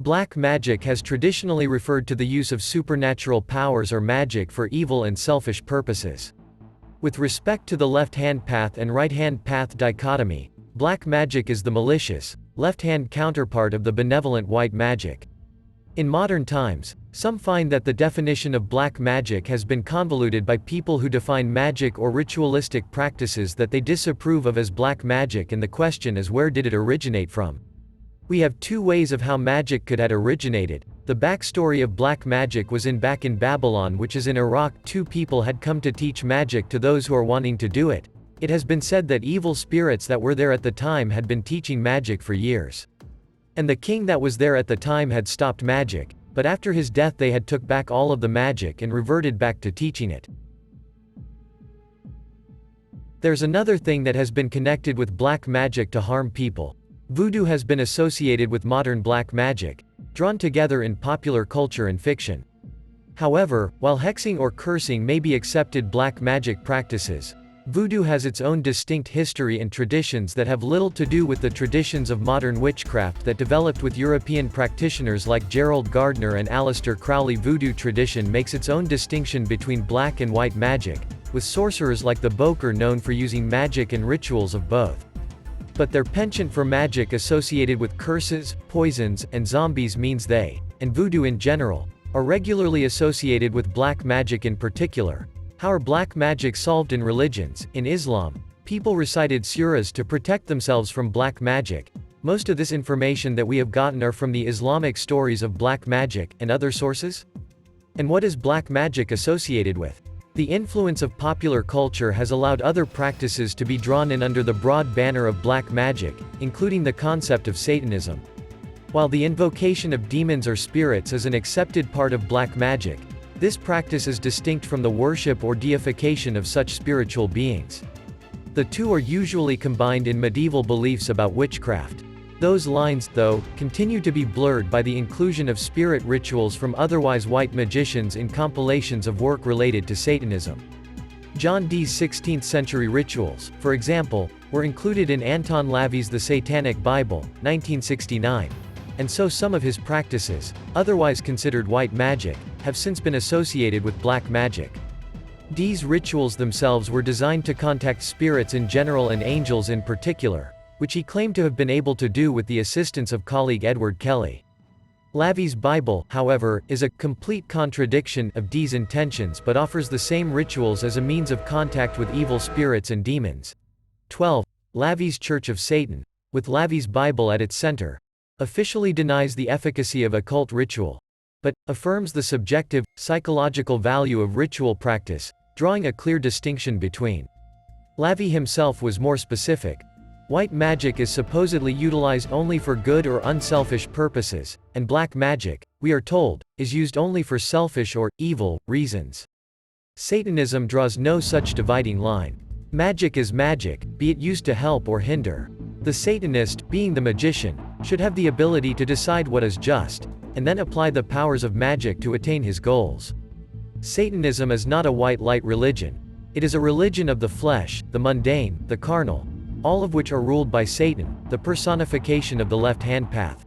Black magic has traditionally referred to the use of supernatural powers or magic for evil and selfish purposes. With respect to the left-hand path and right-hand path dichotomy, black magic is the malicious, left-hand counterpart of the benevolent white magic. In modern times, some find that the definition of black magic has been convoluted by people who define magic or ritualistic practices that they disapprove of as black magic, and the question is, where did it originate from? We have two ways of how magic could have originated. The backstory of black magic was back in Babylon, which is in Iraq. Two people had come to teach magic to those who are wanting to do it. It has been said that evil spirits that were there at the time had been teaching magic for years. And the king that was there at the time had stopped magic, but after his death they had took back all of the magic and reverted back to teaching it. There's another thing that has been connected with black magic to harm people. Voodoo has been associated with modern black magic, drawn together in popular culture and fiction. However, while hexing or cursing may be accepted black magic practices, voodoo has its own distinct history and traditions that have little to do with the traditions of modern witchcraft that developed with European practitioners like Gerald Gardner and Aleister Crowley. Voodoo tradition makes its own distinction between black and white magic, with sorcerers like the Boker known for using magic and rituals of both. But their penchant for magic associated with curses, poisons, and zombies means they, and voodoo in general, are regularly associated with black magic in particular. How are black magic solved in religions? In Islam, people recited surahs to protect themselves from black magic. Most of this information that we have gotten are from the Islamic stories of black magic, and other sources. And what is black magic associated with? The influence of popular culture has allowed other practices to be drawn in under the broad banner of black magic, including the concept of Satanism. While the invocation of demons or spirits is an accepted part of black magic, this practice is distinct from the worship or deification of such spiritual beings. The two are usually combined in medieval beliefs about witchcraft. Those lines, though, continue to be blurred by the inclusion of spirit rituals from otherwise white magicians in compilations of work related to Satanism. John Dee's 16th-century rituals, for example, were included in Anton LaVey's The Satanic Bible, 1969. And so some of his practices, otherwise considered white magic, have since been associated with black magic. Dee's rituals themselves were designed to contact spirits in general and angels in particular, which he claimed to have been able to do with the assistance of colleague Edward Kelly. LaVey's Bible, however, is a complete contradiction of Dee's intentions but offers the same rituals as a means of contact with evil spirits and demons. 12. LaVey's Church of Satan, with LaVey's Bible at its center, officially denies the efficacy of occult ritual, but affirms the subjective, psychological value of ritual practice, drawing a clear distinction between. LaVey himself was more specific. White magic is supposedly utilized only for good or unselfish purposes, and black magic, we are told, is used only for selfish or evil reasons. Satanism draws no such dividing line. Magic is magic, be it used to help or hinder. The Satanist, being the magician, should have the ability to decide what is just, and then apply the powers of magic to attain his goals. Satanism is not a white-light religion. It is a religion of the flesh, the mundane, the carnal, all of which are ruled by Satan, the personification of the left-hand path.